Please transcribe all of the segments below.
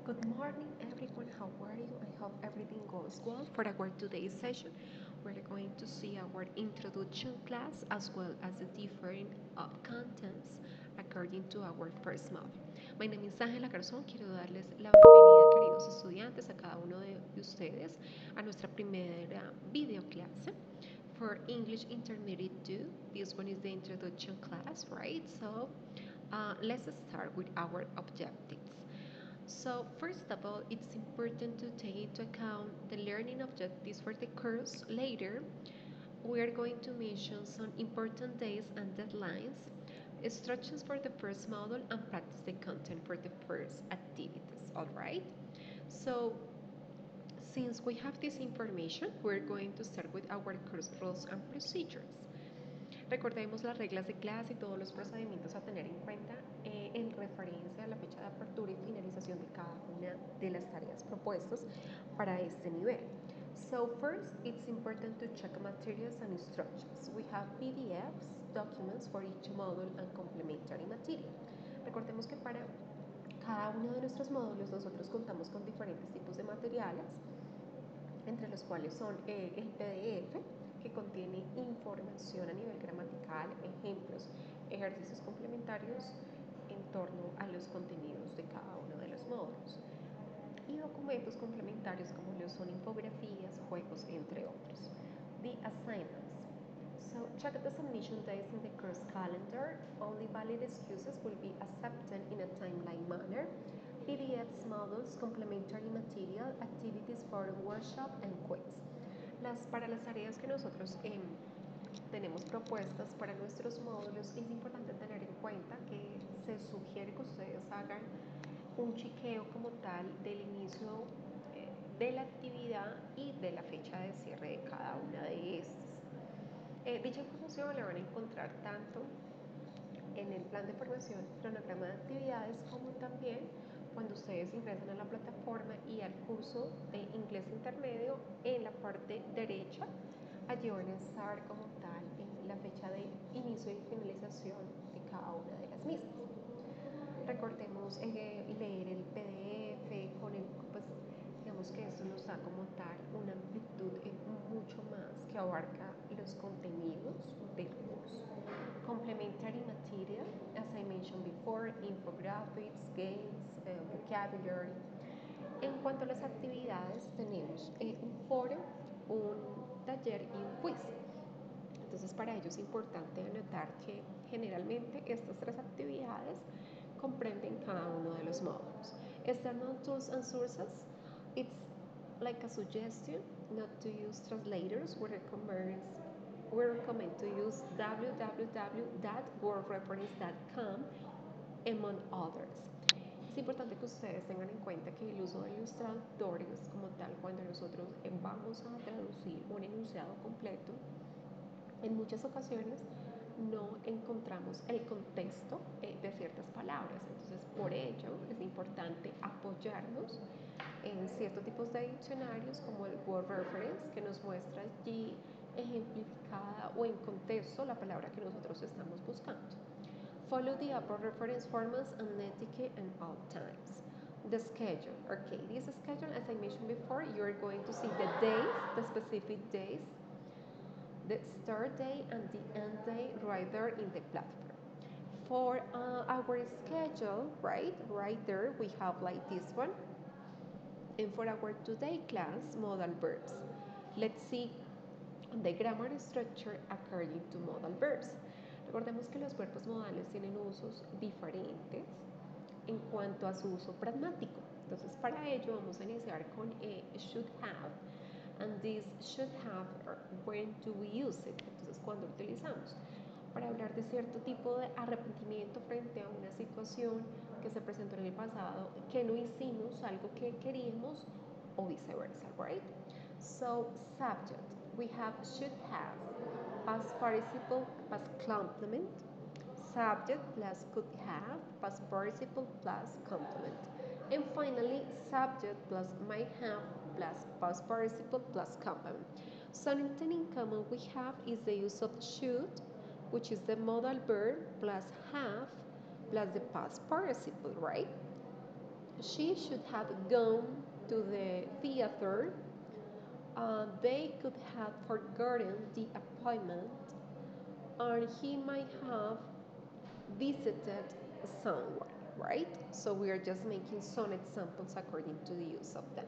Good morning, everyone. How are you? I hope everything goes well. For our today's session, we're going to see our introduction class as well as the different contents according to our first module. My name is Ángela Garzón. Quiero darles la bienvenida, queridos estudiantes, a cada uno de ustedes a nuestra primera video clase for English Intermediate 2. This one is the introduction class, right? So let's start with our objectives. So first of all, it's important to take into account the learning objectives for the course. Later, we are going to mention some important days and deadlines, instructions for the first module, and practice the content for the first activities, all right? So since we have this information, we're going to start with our course rules and procedures. Recordemos las reglas de clase y todos los procedimientos a tener en cuenta en referencia a la fecha de apertura y finalización de cada una de las tareas propuestas para este nivel. So first, it's important to check materials and instructions. We have PDFs, documents for each module and complementary material. Recordemos que para cada uno de nuestros módulos nosotros contamos con diferentes tipos de materiales, entre los cuales son el PDF, que contiene información a nivel gramatical, ejemplos, ejercicios complementarios en torno a los contenidos de cada uno de los módulos, y documentos complementarios como lo son infografías, juegos, entre otros. The assignments. So check the submission days in the course calendar. Only valid excuses will be accepted in a timely manner. PDFs, models, complementary material, activities for workshop and quiz. Para las tareas que nosotros tenemos propuestas para nuestros módulos, es importante tener en cuenta que se sugiere que ustedes hagan un chequeo como tal del inicio de la actividad y de la fecha de cierre de cada una de estas. Dicha información la van a encontrar tanto en el plan de formación, cronograma de actividades, como también cuando ustedes ingresan a la plataforma y al curso de inglés intermedio, en la parte derecha, allí van a estar como tal en la fecha de inicio y finalización de cada una de las mismas. Recordemos leer el PDF con el, pues digamos que esto nos da como tal una amplitud mucho más que abarca los contenidos del curso. Complementary material, as I mentioned before, infographics, games, vocabulary. En cuanto a las actividades, tenemos un foro, un taller y un quiz. Entonces, para ello es importante anotar que generalmente estas tres actividades comprenden cada uno de los módulos. External tools and sources, it's like a suggestion not to use translators. We recommend to use www.wordreference.com among others. Es importante que ustedes tengan en cuenta que el uso de los traductores como tal, cuando nosotros vamos a traducir un enunciado completo, en muchas ocasiones no encontramos el contexto de ciertas palabras. Entonces, por ello es importante apoyarnos en ciertos tipos de diccionarios como el Word Reference, que nos muestra allí ejemplificada o en contexto la palabra que nosotros estamos buscando. Follow the upper reference formats and etiquette at all times. The schedule. Okay, this schedule, as I mentioned before, you're going to see the days, the specific days, the start day and the end day right there in the platform. For our schedule, right there, we have like this one. And for our today class, modal verbs. Let's see the grammar structure according to modal verbs. Recordemos que los verbos modales tienen usos diferentes en cuanto a su uso pragmático. Entonces, para ello vamos a iniciar con should have, and this should have, when do we use it? Entonces, ¿cuándo lo utilizamos? Para hablar de cierto tipo de arrepentimiento frente a una situación que se presentó en el pasado, que no hicimos algo que queríamos o viceversa, right? So, subject, we have should have, past participle, past complement, subject plus could have, past participle plus complement. And finally, subject plus might have plus past participle plus complement. Something in common we have is the use of should, which is the modal verb, plus have, plus the past participle, right? She should have gone to the theater. They could have forgotten the appointment, or he might have visited someone, right? So we are just making some examples according to the use of them.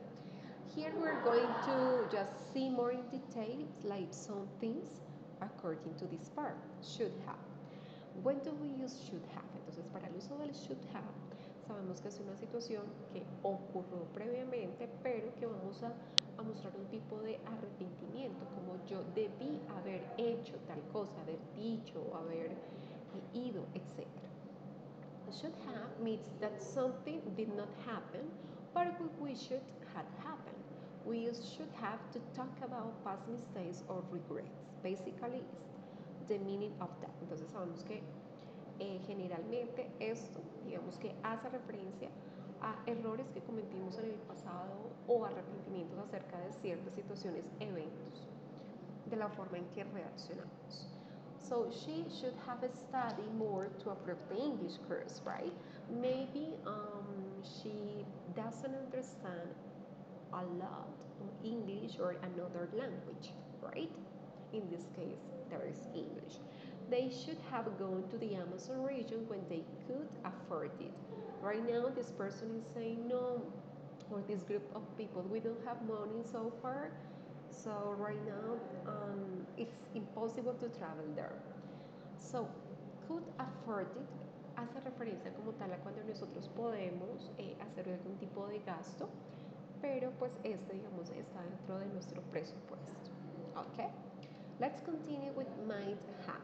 Here we're going to just see more in detail, like some things according to this part. Should have. When do we use should have? Entonces, para el uso del should have, sabemos que es una situación que ocurrió previamente, pero que vamos a mostrar un tipo de arrepentimiento, como yo debí haber hecho tal cosa, haber dicho, haber ido, etc. Should have means that something did not happen, but we should had happened. We use should have to talk about past mistakes or regrets. Basically, it's the meaning of that. Entonces sabemos que generalmente esto, digamos que hace referencia a errores que cometimos en el pasado o arrepentimientos acerca de ciertas situaciones, eventos, de la forma en que reaccionamos. So she should have studied more to approve the English course, right? Maybe she doesn't understand a lot of English or another language, right? In this case, there is English. They should have gone to the Amazon region when they could afford it. Right now, this person is saying no, or this group of people, we don't have money so far, so right now it's impossible to travel there. So, could afford it hace referencia como tal a cuando nosotros podemos hacer algún tipo de gasto, pero pues este, digamos, está dentro de nuestro presupuesto. Okay, let's continue with might have.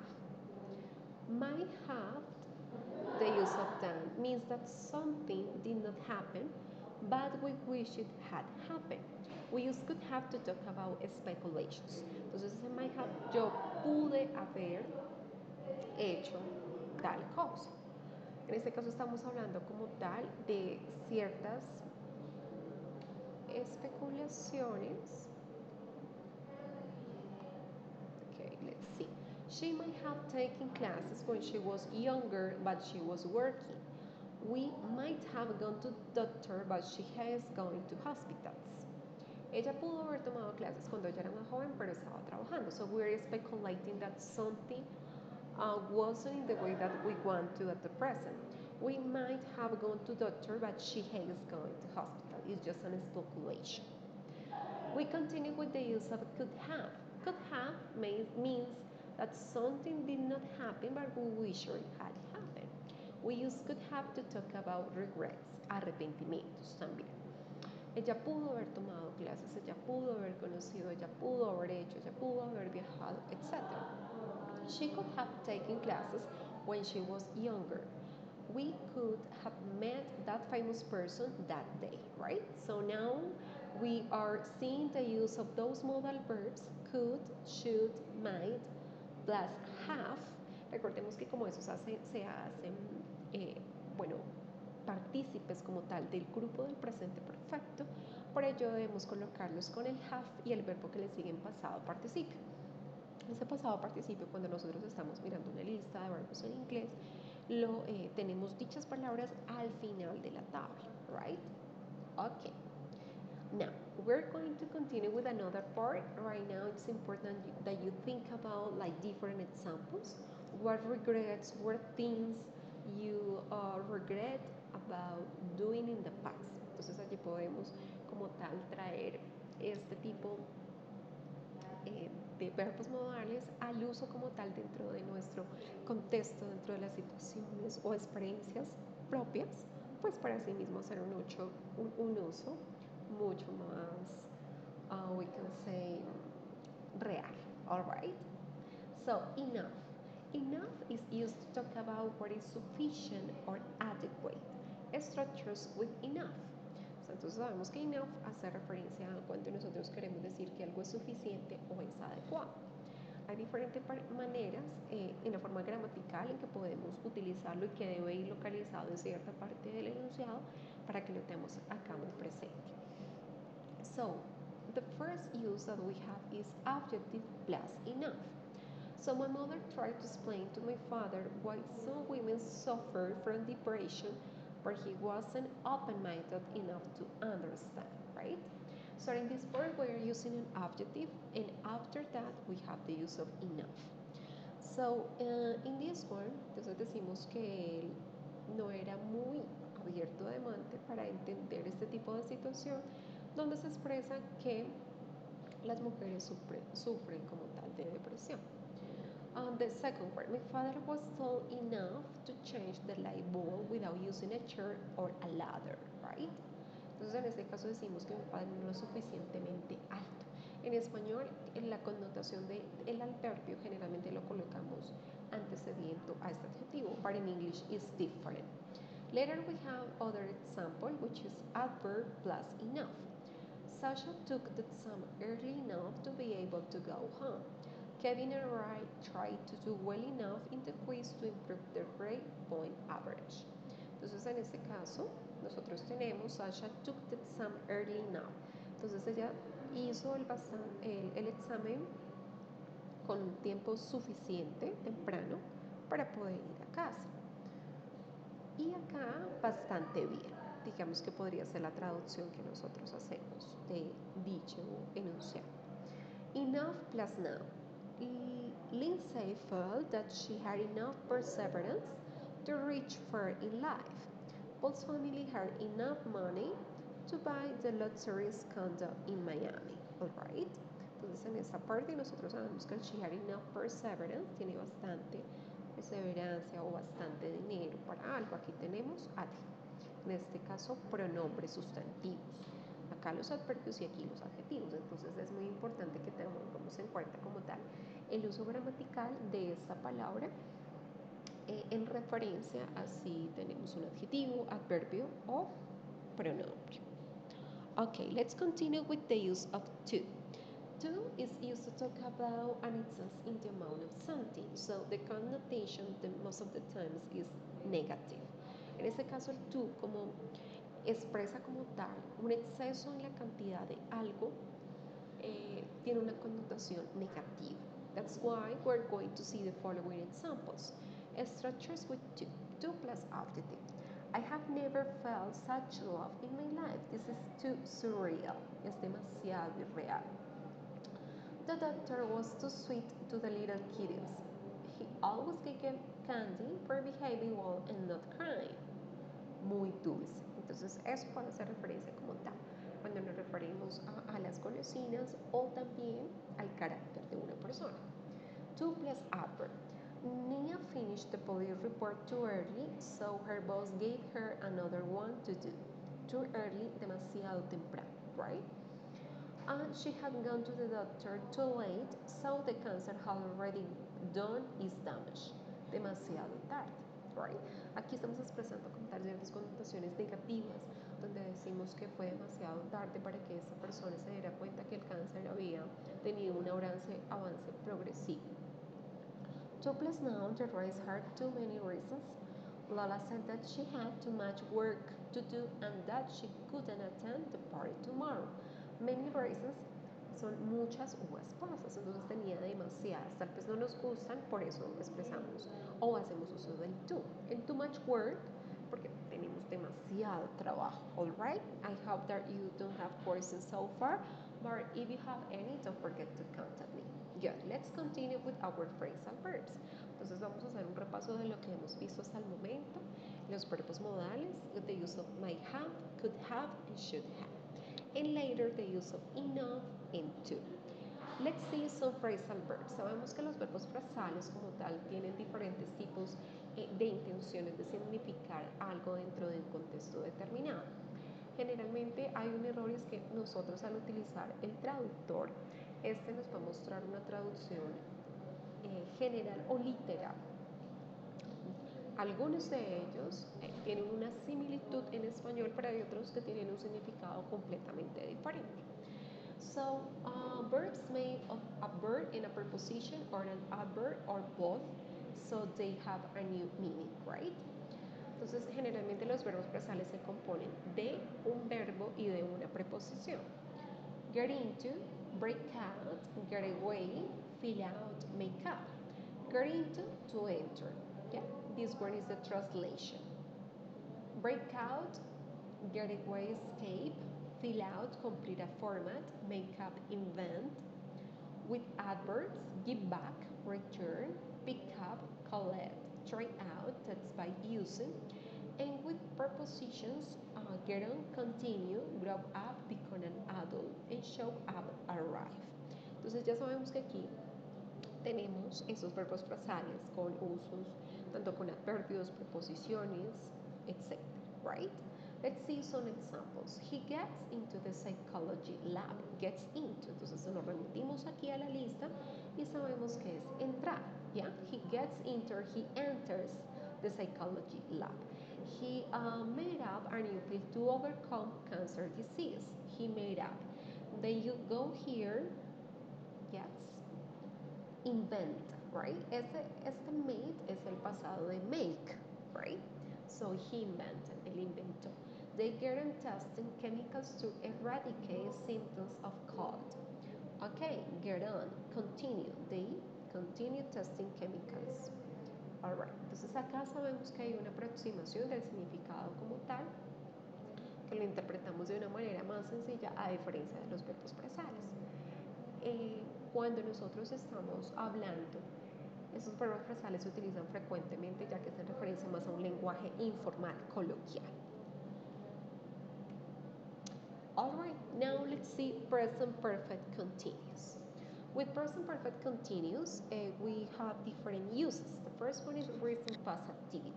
Might have, the use of done, means that something did not happen, but we wish it had happened. We use could have to talk about speculations. Entonces, ese might have, yo pude haber hecho tal cosa. En este caso estamos hablando como tal de ciertas especulaciones. Okay, let's see. She might have taken classes when she was younger, but she was working. We might have gone to doctor, but she has gone to hospitals. Ella pudo haber tomado clases cuando ella era más joven, pero estaba trabajando. So we're speculating that something wasn't in the way that we want to at the present. We might have gone to doctor, but she has gone to hospital. It's just an speculation. We continue with the use of could have. Could have means that something did not happen, but we wish it had happened. We use could have to talk about regrets, arrepentimientos también. Ella pudo haber tomado clases, ella pudo haber conocido, ella pudo haber hecho, ella pudo haber viajado, etc. She could have taken classes when she was younger. We could have met that famous person that day, right? So now we are seeing the use of those modal verbs could, should, might, plus have. Recordemos que como esos se hacen, bueno, partícipes como tal del grupo del presente perfecto, por ello debemos colocarlos con el have y el verbo que le sigue en pasado participio. Ese pasado participio, cuando nosotros estamos mirando una lista de verbos en inglés, tenemos dichas palabras al final de la tabla, right? Okay. Now, we're going to continue with another part. Right now, it's important that you think about like different examples. What regrets, what things you regret about doing in the past. Entonces, allí podemos como tal traer este tipo de verbos modales al uso como tal dentro de nuestro contexto, dentro de las situaciones o experiencias propias, pues para sí mismo hacer un uso mucho más, we can say, real. All right? So, enough. Enough is used to talk about what is sufficient or adequate. Structures with enough. Entonces sabemos que enough hace referencia a cuando nosotros queremos decir que algo es suficiente o es adecuado. Hay diferentes maneras en la forma gramatical en que podemos utilizarlo y que debe ir localizado en cierta parte del enunciado para que lo tengamos acá muy presente. So, the first use that we have is adjective plus enough. So my mother tried to explain to my father why some women suffer from depression but he wasn't open-minded enough to understand, right? So in this part, we're using an adjective, and after that, we have the use of enough. So, in this one, entonces decimos que él no era muy abierto de mente para entender este tipo de situación, donde se expresa que las mujeres sufren como tal de depresión. The second part, my father was tall enough to change the light bulb without using a chair or a ladder, right? Entonces en este caso decimos que mi padre no es suficientemente alto. En español, en la connotación del adverbio generalmente lo colocamos antecediendo a este adjetivo, but in English it's different. Later we have other example, which is adverb plus enough. Sasha took the exam early enough to be able to go home. Kevin and I tried to do well enough in the quiz to improve their grade point average. Entonces, en este caso, nosotros tenemos Sasha took the exam early enough. Entonces, ella hizo el examen con un tiempo suficiente, temprano, para poder ir a casa. Y acá, bastante bien. Digamos que podría ser la traducción que nosotros hacemos de dicho enunciado. Enough plus now. Lindsay felt that she had enough perseverance to reach far in life. Paul's family had enough money to buy the luxurious condo in Miami. Alright. Entonces en esta parte nosotros sabemos que el she had enough perseverance tiene bastante perseverancia o bastante dinero para algo. Aquí tenemos adjetivo. En este caso, pronombres sustantivos. Acá los adverbios y aquí los adjetivos. Entonces es muy importante que tengamos en cuenta como tal el uso gramatical de esta palabra en referencia a si tenemos un adjetivo, adverbio o pronombre. Okay, let's continue with the use of to. To is used to talk about an excess in the amount of something. So the connotation most of the times is negative. En este caso el to como expresa como tal un exceso en la cantidad de algo, tiene una connotación negativa. That's why we're going to see the following examples. Structures with to plus adjective. I have never felt such love in my life. This is too surreal. Es demasiado irreal. The doctor was too sweet to the little kiddies. He always gave candy for behaving well and not crying. Muy dulce. Entonces, eso puede hacer referencia como tal cuando nos referimos a las golosinas o también al carácter de una persona. To plus adverb. Nia finished the police report too early, so her boss gave her another one to do. Too early, demasiado temprano, right? And she had gone to the doctor too late, so the cancer had already done its damage. Demasiado tarde, right? Aquí estamos expresando con ciertas connotaciones negativas, donde decimos que fue demasiado tarde para que esta persona se diera cuenta que el cáncer había tenido un avance progresivo. To plus noun that raised her too many reasons. Lola said that she had too much work to do and that she couldn't attend the party tomorrow. Many reasons son muchas uvas pasas, entonces tenía demasiadas, tal vez no nos gustan, por eso expresamos o hacemos uso del to. And too much work, porque tenemos demasiado trabajo, alright? I hope that you don't have questions so far, but if you have any, don't forget to contact me. Good, let's continue with our phrasal verbs. Entonces vamos a hacer un repaso de lo que hemos visto hasta el momento, los verbos modales, the use of might have, could have, and should have. And later the use of enough and to. Let's see some phrasal verbs. Sabemos que los verbos frasales como tal tienen diferentes tipos de intenciones de significar algo dentro de un contexto determinado. Generalmente hay un error, es que nosotros al utilizar el traductor, este nos va a mostrar una traducción general o literal. Algunos de ellos tienen una similitud en español, pero hay otros que tienen un significado completamente diferente. So, verbs made of a verb and a preposition or an adverb or both, so they have a new meaning, right? Entonces, generalmente los verbos frasales se componen de un verbo y de una preposición. Get into, break out, get away, fill out, make up. Get into, to enter. Yeah, this one is the translation. Break out, get away, escape, fill out, complete a format, make up, invent. With adverbs, give back, return, pick up, collect, try out, that's by using. And with prepositions, get on, continue, grow up, become an adult, and show up, arrive. Entonces ya sabemos que aquí tenemos esos verbos frasales con usos, tanto con adverbios, preposiciones, etc. Right? Let's see some examples. He gets into the psychology lab. Gets into. Entonces nos remitimos aquí a la lista y sabemos que es entrar. ¿Ya? He gets into, he enters the psychology lab. He made up a new pill to overcome cancer disease. He made up. Then you go here. Yes. Invent, right? Este made es el pasado de make, right? So he invented, él inventó. They get on testing chemicals to eradicate symptoms of cold. Okay, get on, continue. They continue testing chemicals. Alright, entonces acá sabemos que hay una aproximación del significado como tal, que lo interpretamos de una manera más sencilla a diferencia de los verbos presales. Cuando nosotros estamos hablando, esos verbos frasales se utilizan frecuentemente ya que hacen referencia más a un lenguaje informal, coloquial. Alright, now let's see present perfect continuous. With present perfect continuous, we have different uses. The first one is recent past activities.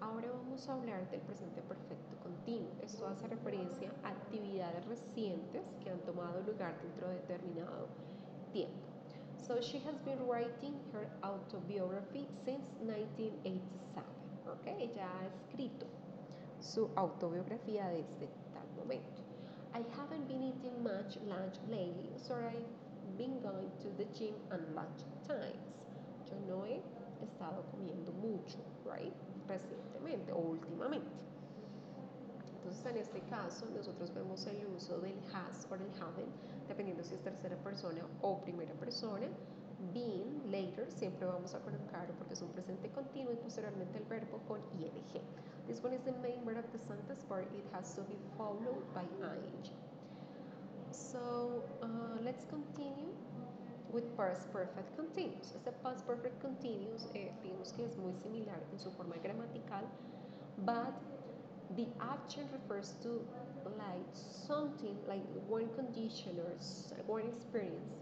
Ahora vamos a hablar del presente perfecto continuo. Esto hace referencia a actividades recientes que han tomado lugar dentro de determinado tiempo. So she has been writing her autobiography since 1987. Okay, ella ha escrito su autobiografía desde tal momento. I haven't been eating much lunch lately, so I've been going to the gym at lunch times. Yo no he estado comiendo mucho, right? Recientemente o últimamente. Entonces, en este caso, nosotros vemos el uso del has o del haven't, dependiendo si es tercera persona o primera persona. Been, later, siempre vamos a colocar porque es un presente continuo y posteriormente el verbo con ing. This one is the main verb of the sentence, but it has to be followed by ing. So, let's continue with past perfect continuous. Este past perfect continuous, digamos que es muy similar en su forma gramatical, but the action refers to like something like one condition or one experience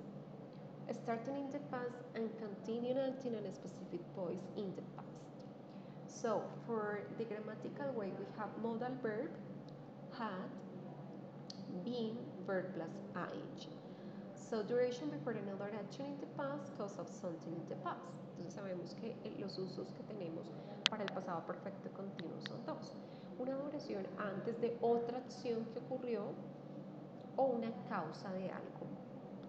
starting in the past and continuing until a specific point in the past. So for the grammatical way, we have modal verb, had, been, verb plus ing. So duration before another action in the past, cause of something in the past. Entonces sabemos que los usos que tenemos para el pasado perfecto continuo son dos. Una duración antes de otra acción que ocurrió o una causa de algo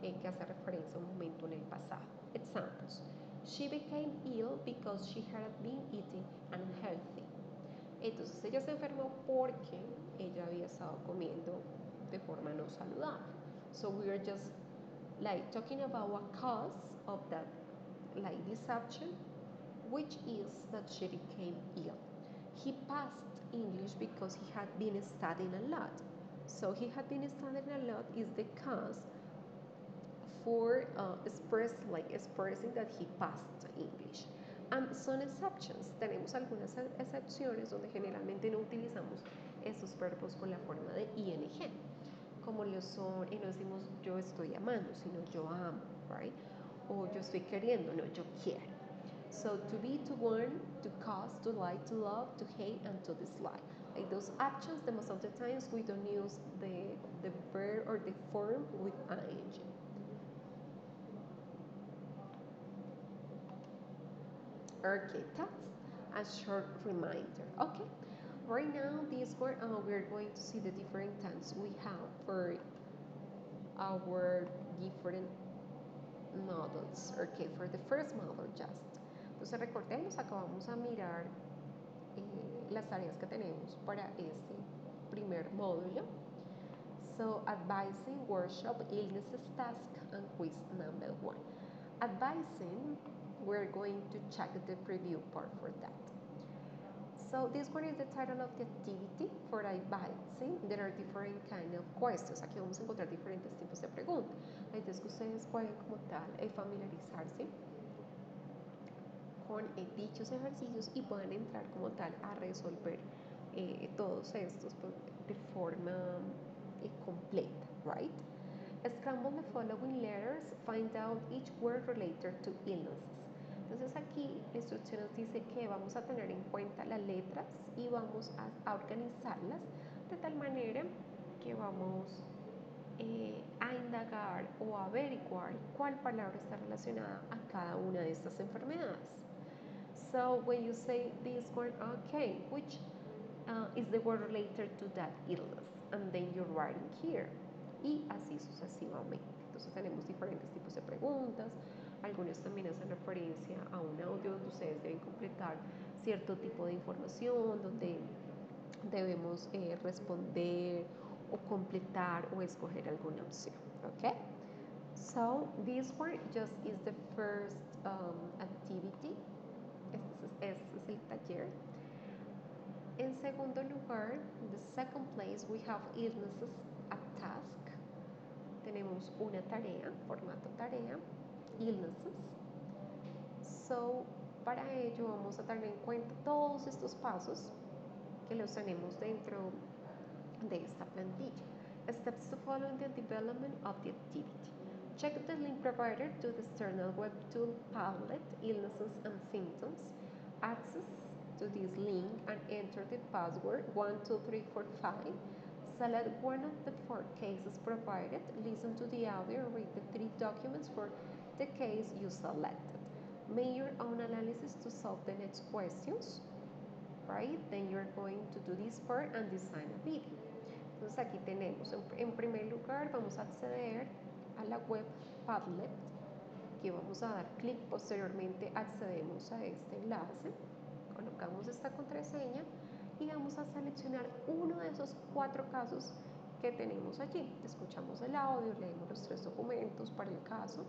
que hace referencia a un momento en el pasado. Examples. She became ill because she had been eating unhealthy. Entonces ella se enfermó porque ella había estado comiendo de forma no saludable. So we are just like talking about a cause of that, like this action, which is that she became ill. He passed English because he had been studying a lot. So he had been studying a lot is the cause for expressing that he passed English. And some exceptions. Tenemos algunas excepciones donde generalmente no utilizamos esos verbos con la forma de ing, como lo son, y no decimos yo estoy amando, sino yo amo, right? O yo estoy queriendo, no, yo quiero. So to be, to want, to cause, to like, to love, to hate, and to dislike. Like those actions, the most of the times we don't use the verb or the form with ing. Okay, that's a short reminder. Okay, right now this one we're going to see the different tense we have for our different models. Okay, for the first model just. Entonces recordemos, acabamos a mirar las tareas que tenemos para este primer módulo. So, advising, workshop, illnesses task, and quiz number 1. Advising, we're going to check the preview part for that. So this one is the title of the activity for iBite, ¿sí? There are different kind of questions. Aquí vamos a encontrar diferentes tipos de preguntas. La idea es que ustedes pueden como tal familiarizarse con dichos ejercicios y puedan entrar como tal a resolver todos estos de forma completa, right? Scramble the following letters, find out each word related to illnesses. Entonces aquí la instrucción nos dice que vamos a tener en cuenta las letras y vamos a organizarlas de tal manera que vamos a indagar o a averiguar cuál palabra está relacionada a cada una de estas enfermedades. So when you say this word, okay, which is the word related to that illness? And then you're writing here. Y así sucesivamente. Entonces tenemos diferentes tipos de preguntas. Algunas también hacen referencia a un audio donde ustedes deben completar cierto tipo de información, donde debemos responder o completar o escoger alguna opción. Okay? So this one just is the first activity. Este es el taller. En segundo lugar, in the second place, we have illnesses, a task. Tenemos una tarea, formato tarea, illnesses. So, para ello vamos a tener en cuenta todos estos pasos que los tenemos dentro de esta plantilla. Steps to follow in the development of the activity. Check the link provided to the external web tool Padlet, illnesses and symptoms. Access to this link and enter the password 12345. Select one of the 4 cases provided, listen to the audio, and read the 3 documents for the case you selected. Make your own analysis to solve the next questions, right? Then you're going to do this part and design a video. Entonces aquí tenemos, en primer lugar vamos a acceder a la web Padlet. Aquí vamos a dar clic, posteriormente accedemos a este enlace, colocamos esta contraseña y vamos a seleccionar uno de esos 4 casos que tenemos allí. Escuchamos el audio, leemos los 3 documentos para el caso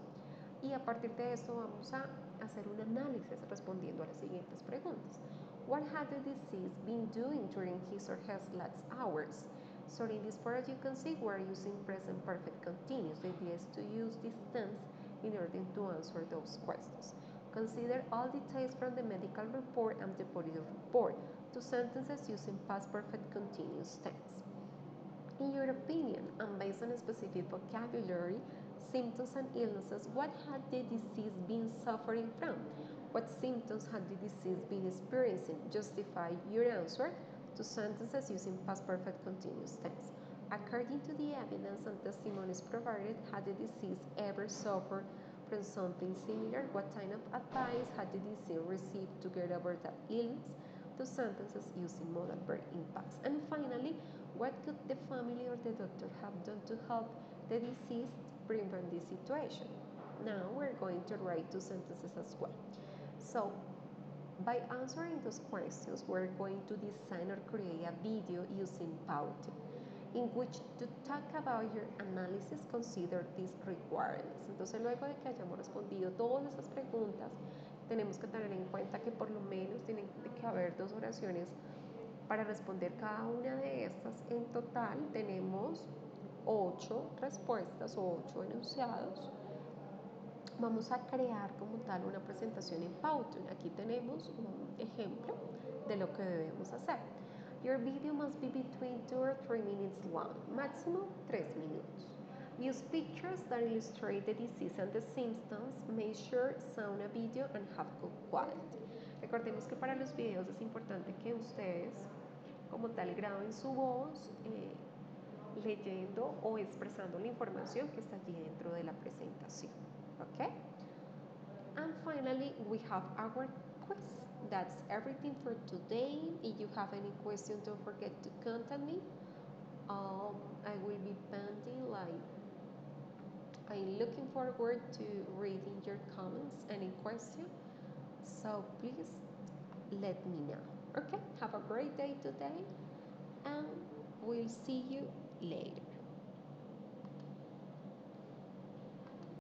y a partir de esto vamos a hacer un análisis respondiendo a las siguientes preguntas. What had the deceased been doing during his or her last hours? So in this part, you can see we're using present perfect continuous. The idea is to use this tense in order to answer those questions. Consider all details from the medical report and the police report. 2 sentences using past perfect continuous tense. In your opinion, and based on a specific vocabulary, symptoms and illnesses, what had the deceased been suffering from? What symptoms had the deceased been experiencing? Justify your answer. 2 sentences using past perfect continuous tense. According to the evidence and testimonies provided, had the deceased ever suffered from something similar? What kind of advice had the deceased received to get over that illness? 2 sentences using modal verb in past. And finally, what could the family or the doctor have done to help the deceased prevent this situation? Now we're going to write 2 sentences as well. So, by answering those questions, we're going to design or create a video using PowerPoint in which to talk about your analysis, consider these requirements. Entonces, luego de que hayamos respondido todas esas preguntas, tenemos que tener en cuenta que por lo menos tienen que haber 2 oraciones para responder cada una de estas. En total tenemos 8 respuestas o 8 enunciados. Vamos a crear como tal una presentación en PowerPoint. Aquí tenemos un ejemplo de lo que debemos hacer. Your video must be between 2 or 3 minutes long, maximum 3 minutos. Use pictures that illustrate the disease and the symptoms. Make sure sound a video and have good quality. Recordemos que para los videos es importante que ustedes como tal graben su voz leyendo o expresando la información que está allí dentro de la presentación. Okay? And finally, we have our quiz. That's everything for today. If you have any questions, don't forget to contact me. I will be pending, I'm looking forward to reading your comments, any question. So please let me know. Okay, have a great day today and we'll see you later.